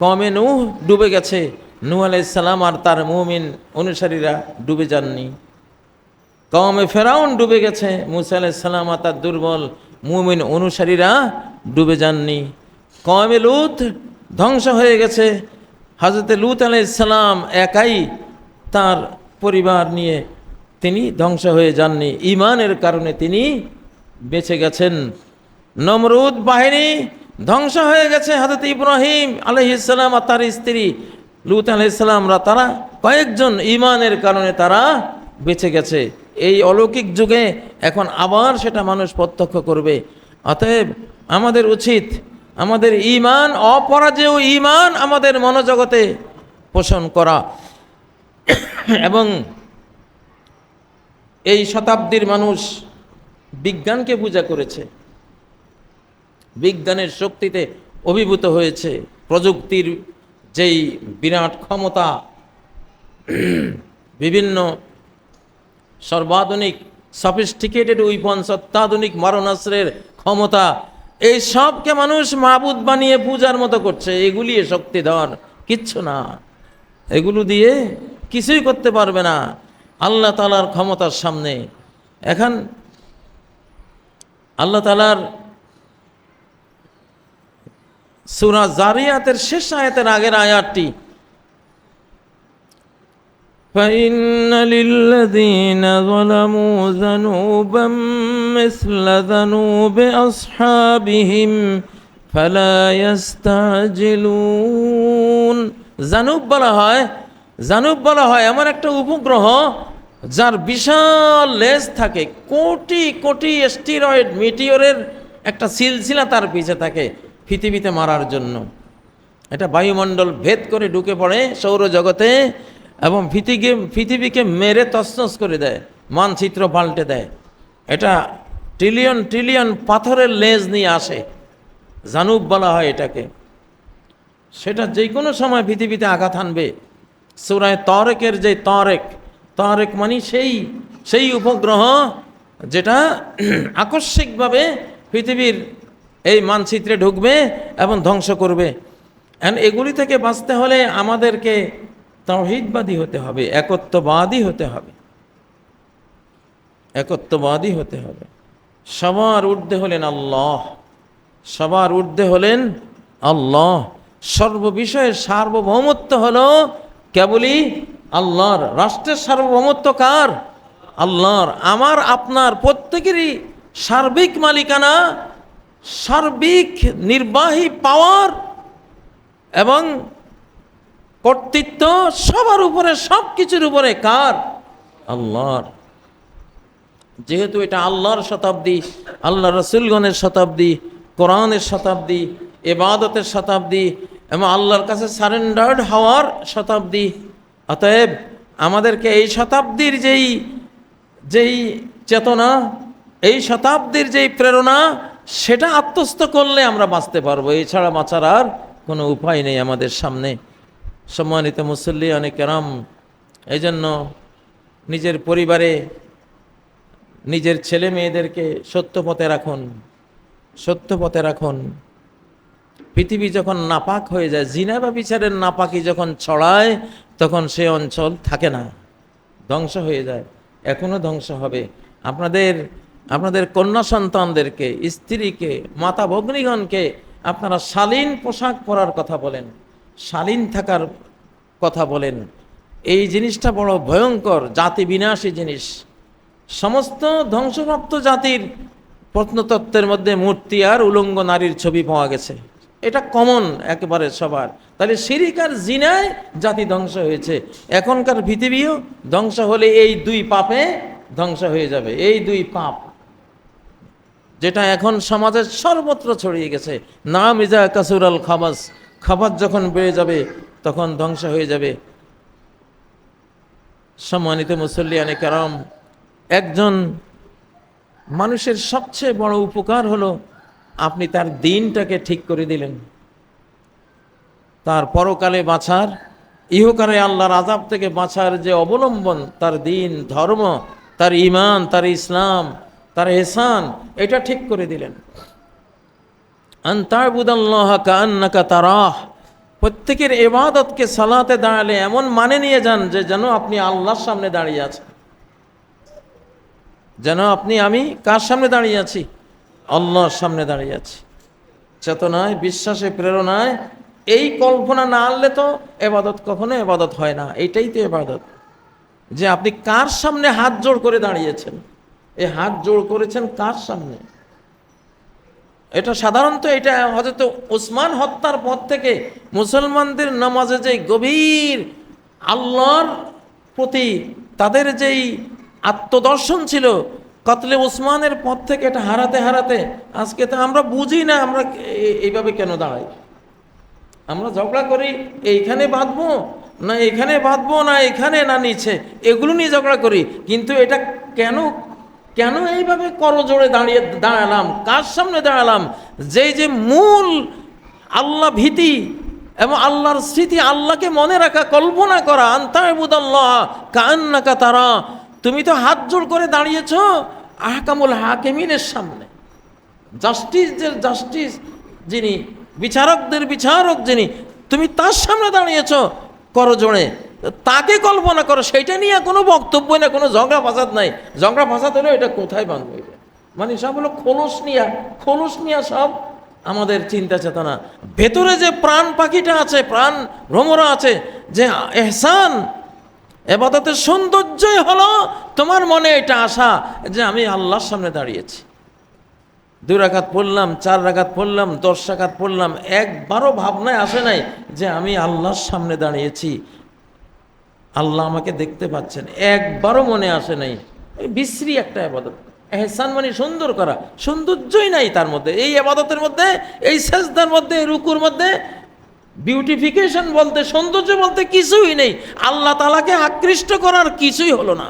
কওমে নূহ ডুবে গেছে, নূহ আলাইহিস সালাম আর তার মুমিন অনুসারীরা ডুবে যাননি। কওমে ফেরাউন ডুবে গেছে, মূসা আলাইহিস সালাম আর তার দুর্বল মুমিন অনুসারীরা ডুবে যাননি। কওমে লূত ধ্বংস হয়ে গেছে, হযরত লূত আলাইহিস সালাম একাই তার পরিবার নিয়ে তিনি ধ্বংস হয়ে যাননি, ঈমানের কারণে তিনি বেঁচে গেছেন। নমরুদ বাহিনী ধ্বংস হয়ে গেছে, হযরত ইব্রাহিম আলাইহিস সালাম আর তার স্ত্রী লূত আলাইহিস সালামরা তারা কয়েকজন ঈমানের কারণে তারা বেঁচে গেছে। এই অলৌকিক যুগে এখন আবার সেটা মানুষ প্রত্যক্ষ করবে। অতএব আমাদের উচিত আমাদের ঈমান, অপরাজেয় ঈমান আমাদের মনোজগতে পোষণ করা। এবং এই শতাব্দীর মানুষ বিজ্ঞানকে পূজা করেছে, বিজ্ঞানের শক্তিতে অভিভূত হয়েছে, প্রযুক্তির যেই বিরাট ক্ষমতা, বিভিন্ন সর্বাধুনিক সফিস্টিকেটেড উইপন্স, অত্যাধুনিক মারণাস্ত্রের ক্ষমতা, এই সবকে মানুষ মাবুদ বানিয়ে পূজার মতো করছে। এগুলি শক্তিধর কিচ্ছু না, এগুলো দিয়ে কিছুই করতে পারবে না আল্লাহ তাআলার ক্ষমতার সামনে। এখন আল্লাহ তাআলার সূরা জারিয়াতের শেষ আয়াতের আগের আয়াতটি, فَإِنَّ لِلَّذِينَ ظَلَمُوا ذَنُوبًا مِثْلَ ذَنُوبِ أَصْحَابِهِمْ فَلَا يَسْتَعْجِلُونَ। জানুব বলা হয় এমন একটা উপগ্রহ যার বিশাল লেজ থাকে, কোটি কোটি স্টেরয়েড মিটিওরের একটা সিলসিলা তার পিছে থাকে পৃথিবীতে মারার জন্য। এটা বায়ুমণ্ডল ভেদ করে ঢুকে পড়ে সৌরজগতে এবং পৃথিবীকে মেরে তছনছ করে দেয়, মানচিত্র পাল্টে দেয়। এটা ট্রিলিয়ন ট্রিলিয়ন পাথরের লেজ নিয়ে আসে, জানুব বলা হয় এটাকে। সেটা যে কোনো সময় পৃথিবীতে আঘাত হানবে। সূরা তারেকের যে তারেক মানে সেই উপগ্রহ যেটা আকস্মিকভাবে পৃথিবীর এই মানচিত্রে ঢুকবে এবং ধ্বংস করবে। এগুলি থেকে বাঁচতে হলে আমাদেরকে তাওহীদবাদী হতে হবে, একত্ববাদী হতে হবে। সবার ঊর্ধ্বে হলেন আল্লাহ, সর্ববিষয়ের সার্বভৌমত্ব হলো কেবলই আল্লাহর। রাষ্ট্রের সার্বভৌমত্ব কার? আল্লাহর। আমার আপনার প্রত্যেকেরই সার্বিক মালিকানা, সার্বিক নির্বাহী পাওয়ার এবং কর্তৃত্ব সবার উপরে, সব কিছুর উপরে কার? আল্লাহর। যেহেতু এটা আল্লাহর শতাব্দী, আল্লাহ রসুলগণের শতাব্দী, কোরআনের শতাব্দী, ইবাদতের শতাব্দী এবং আল্লাহর কাছে সারেন্ডার্ড হওয়ার শতাব্দী, অতএব আমাদেরকে এই শতাব্দীর যেই চেতনা, এই শতাব্দীর যেই প্রেরণা, সেটা আত্মস্থ করলে আমরা বাঁচতে পারবো। এছাড়া বাঁচার আর কোনো উপায় নেই আমাদের সামনে। সম্মানিত মুসল্লিয়ানে কেরাম, এই জন্য নিজের পরিবারে নিজের ছেলে মেয়েদেরকে সত্য পথে রাখুন। পৃথিবী যখন নাপাক হয়ে যায়, জিনা বা বিচারের নাপাকি যখন ছড়ায়, তখন সে অঞ্চল থাকে না, ধ্বংস হয়ে যায়। এখনো ধ্বংস হবে। আপনাদের কন্যা সন্তানদেরকে, স্ত্রীকে, মাতা ভগ্নীগণকে আপনারা শালীন পোশাক পরার কথা বলেন, শালীন থাকার কথা বলেন। এই জিনিসটা বড় ভয়ঙ্কর, জাতি বিনাশী জিনিস। সমস্ত ধ্বংসপ্রাপ্ত জাতির প্রত্নতত্ত্বের মধ্যে মূর্তি আর উলঙ্গ নারীর ছবি পাওয়া গেছে, এটা কমন একেবারে সবার। তাহলে শিরিক আর জিনায় জাতি ধ্বংস হয়েছে। এখনকার পৃথিবীও ধ্বংস হলে এই দুই পাপে ধ্বংস হয়ে যাবে। এই দুই পাপ যেটা এখন সমাজের সর্বত্র ছড়িয়ে গেছে, না মিজা কাসুরাল খাবাস যখন বেড়ে যাবে তখন ধ্বংস হয়ে যাবে। সম্মানিত মুসল্লিয়ানে কেরাম, একজন মানুষের সবচেয়ে বড় উপকার হলো আপনি তার দিনটাকে ঠিক করে দিলেন, তার পরকালে বাঁচার, ইহকালে আল্লাহর আযাব থেকে বাঁচার যে অবলম্বন, তার দিন, ধর্ম, তার ঈমান, তার ইসলাম, তার ইহসান, এটা ঠিক করে দিলেন। আন তা'বুদাল্লাহা কাআন্নাকা তারাহ, প্রত্যেকের ইবাদতকে সালাতে দাঁড়ালে এমন মানে নিয়ে যান যে যেন আপনি আল্লাহর সামনে দাঁড়িয়ে আছেন, যেন আমি কার সামনে দাঁড়িয়ে আছি? আল্লাহর সামনে দাঁড়িয়ে আছি। চেতনায়, বিশ্বাসে, প্রেরণায় এই কল্পনা না আনলে তো ইবাদত কখনো ইবাদত হয় না। এইটাই তো ইবাদত, যে আপনি কার সামনে হাত জোড় করে দাঁড়িয়েছেন, এই হাত জোড় করেছেন কার সামনে? এটা সাধারণত এটা হযরত ওসমান হত্যার পর থেকে মুসলমানদের নামাজে যে গভীর আল্লাহর প্রতি তাদের যেই আত্মদর্শন ছিল, কতলে ওসমানের পর থেকে এটা হারাতে হারাতে আজকে তো আমরা বুঝি না আমরা এইভাবে কেন দাঁড়াই। আমরা ঝগড়া করি এইখানে বাঁধবো না এখানে বাঁধবো, না এখানে না নিচে, এগুলো নিয়ে ঝগড়া করি। কিন্তু এটা কেন কেন এইভাবে করজোড়ে দাঁড়ালাম, কার সামনে দাঁড়ালাম? যে মূল আল্লাহ ভীতি এবং আল্লাহর স্মৃতি, আল্লাহকে মনে রাখা, কল্পনা করা, আনতা'বুদাল্লাহ কাআন্নাকা তারা। তুমি তো হাত জোড় করে দাঁড়িয়েছ আহকামুল হাকিমিনের সামনে, জাস্টিস যিনি, বিচারকদের বিচারক যিনি, তুমি তার সামনে দাঁড়িয়েছ করজোড়ে। তাকে কল্পনা করো, সেইটা নিয়ে কোনো বক্তব্য না, কোনো ঝগড়া ফাসাদ নাই। ঝগড়া ফাসাদ হলেও এটা কোথায় বাঁধবো? এটা মানে সব হলো খোলস নিয়া সব আমাদের চিন্তা চেতনা। ভেতরে যে প্রাণ পাখিটা আছে, প্রাণ ভ্রমরা আছে, যে এহসান ইবাদতের সৌন্দর্যই হলো তোমার মনে এটা আসা যে আমি আল্লাহর সামনে দাঁড়িয়েছি। 2 রাকাত পড়লাম, 4 রাকাত পড়লাম, 10 রাকাত পড়লাম, একবারও ভাবনায় আসে নাই যে আমি আল্লাহর সামনে দাঁড়িয়েছি, আল্লাহ আমাকে দেখতে পাচ্ছেন, একবারও মনে আসে নাই। বিশ্রী একটা ইবাদত। এহসান মানে সুন্দর করা, সৌন্দর্যই নাই তার মধ্যে। এই ইবাদতের মধ্যে, এই সেজদার মধ্যে, রুকুর মধ্যে বিউটিফিকেশন বলতে, সৌন্দর্য বলতে কিছুই নেই। আল্লাহ তাআলাকে আকৃষ্ট করার কিছুই হলো না।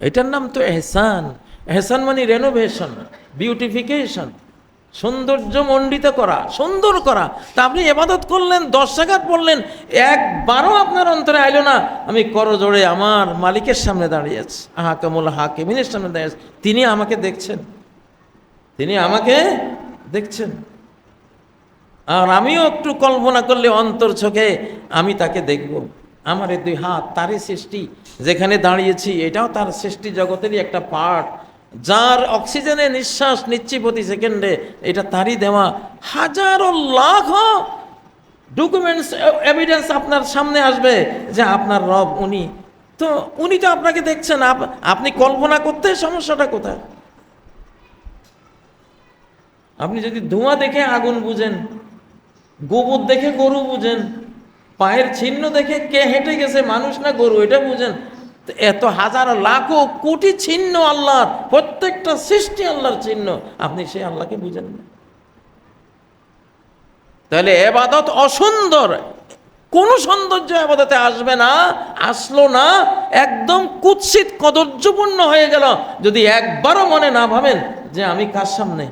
এটার নাম তো এহসান। এহসান মানে রেনোভেশন, বিউটিফিকেশন, সৌন্দর্য মণ্ডিত করা, সুন্দর করা। তা আপনি ইবাদত করলেন, 10 রাকাত পড়লেন, একবারও আপনার অন্তরে আইলো না আমি করজোড়ে আমার মালিকের সামনে দাঁড়িয়ে আছি, আহকামুল হাকিমিনের সামনে দাঁড়িয়ে আছি, তিনি আমাকে দেখছেন, তিনি আমাকে দেখছেন। আর আমিও একটু কল্পনা করলে অন্তর চোখে আমি তাকে দেখব। আমার এই 2 হাত তারই সৃষ্টি, যেখানে দাঁড়িয়েছি এটাও তার সৃষ্টি জগতেরই একটা পার্ট। যার অক্সিজেনে নিঃশ্বাস নিচ্ছি প্রতি সেকেন্ডে, এটা তারই দেওয়া। হাজারো লাখ ডকুমেন্টস, এভিডেন্স আপনার সামনে আসবে যে আপনার রব উনি তো, উনি তো আপনাকে দেখছেন। আপনি কল্পনা করতে সমস্যাটা কোথায়? আপনি যদি ধোঁয়া দেখে আগুন বুঝেন, গোবর দেখে গরু বুঝেন, পায়ের চিহ্ন দেখে কে হেঁটে গেছে, মানুষ না গরু, এটা বুঝেন। এত হাজার লাখো কোটি চিহ্ন আল্লাহর, প্রত্যেকটা সৃষ্টি আল্লাহর চিহ্ন, আপনি সেই আল্লাহকে বুঝেন না। তাহলে ইবাদত অসুন্দর, কোনো সৌন্দর্য ইবাদতে আসবে না, আসলো না, একদম কুৎসিত কদর্যপূর্ণ হয়ে গেল যদি একবারও মনে না ভাবেন যে আমি কার সামনে,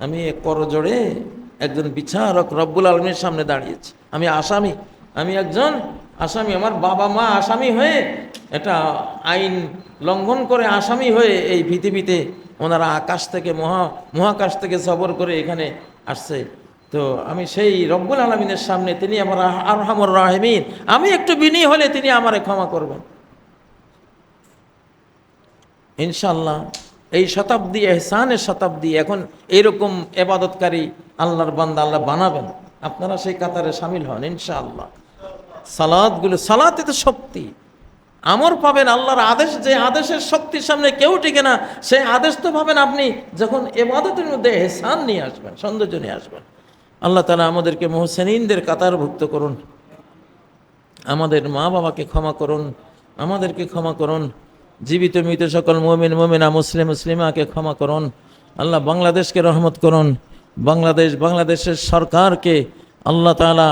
আমি করজোড়ে একজন বিচারক রব্বুল আলামিনের সামনে দাঁড়িয়েছি, আমি আসামি, আমি একজন আসামি। আমার বাবা মা আসামি হয়ে, এটা আইন লঙ্ঘন করে আসামি হয়ে এই পৃথিবীতে ওনারা আকাশ থেকে মহাকাশ থেকে সফর করে এখানে আসছে। তো আমি সেই রব্বুল আলামিনের সামনে, তিনি আমার আরহামুর রাহিমিন, আমি একটু বিনয়ী হলে তিনি আমারে ক্ষমা করবেন ইনশাআল্লাহ। এই শতাব্দী, এহসানের শতাব্দী। এখন এইরকম ইবাদতকারী আল্লাহর বান্দা আল্লাহ বানাবেন, আপনারা সেই কাতারে শামিল হন ইনশাআল্লাহ। সালাতে তো শক্তি, আমর পাবেন আল্লাহর আদেশ, যে আদেশের শক্তির সামনে কেউ টিকে না, সেই আদেশ তো পাবেন আপনি যখন ইবাদতের মধ্যে এহসান নিয়ে আসবেন, সৌন্দর্য নিয়ে আসবেন। আল্লাহ তাআলা আমাদেরকে মুহসিনিনদের কাতারভুক্ত করুন, আমাদের মা বাবাকে ক্ষমা করুন, আমাদেরকে ক্ষমা করুন, জীবিত মৃত সকল মুমিন মুমিনা মুসলিম মুসলিমাকে ক্ষমা করুন। আল্লাহ বাংলাদেশকে রহমত করুন, বাংলাদেশের সরকারকে আল্লাহ তাআলা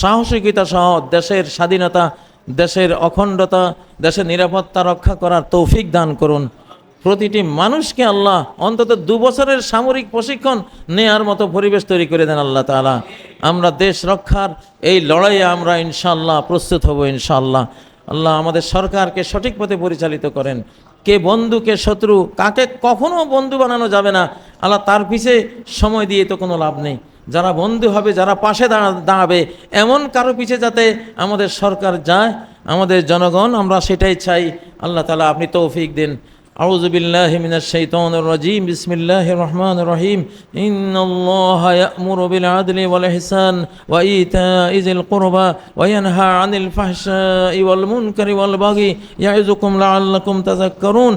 সাহসিকতা সহ দেশের স্বাধীনতা, দেশের অখণ্ডতা, দেশের নিরাপত্তা রক্ষা করার তৌফিক দান করুন। প্রতিটি মানুষকে আল্লাহ অন্তত 2 বছরের সামরিক প্রশিক্ষণ নেয়ার মতো পরিবেশ তৈরি করে দেন আল্লাহ তাআলা। আমরা দেশ রক্ষার এই লড়াইয়ে আমরা ইনশাআল্লাহ প্রস্তুত হব ইনশাআল্লাহ। আল্লাহ আমাদের সরকারকে সঠিক পথে পরিচালিত করেন। কে বন্ধু কে শত্রু, কাকে কখনো বন্ধু বানানো যাবে না আল্লাহ, তার পিছে সময় দিয়ে তো কোনো লাভ নেই। যারা বন্ধু হবে, যারা পাশে দাঁড়াবে, এমন কারো পিছে যাতে আমাদের সরকার যায়, আমাদের জনগণ, আমরা সেটাই চাই। আল্লাহ তাআলা আপনি তৌফিক দিন। আউযু বিল্লাহি মিনাশ শাইতানির রাজীম। বিসমিল্লাহির রহমানির রহিম। ইন্নাল্লাহা ইয়া'মুরু বিল আদলি ওয়াল ইহসান ওয়া ইতা'i যিল কুরবা ওয়া ইয়ানহা আনিল ফাহশাই ওয়াল মুনকারি ওয়াল বাগি ইয়া'iযুকুম লা'আল্লাকুম তাযাক্কারুন।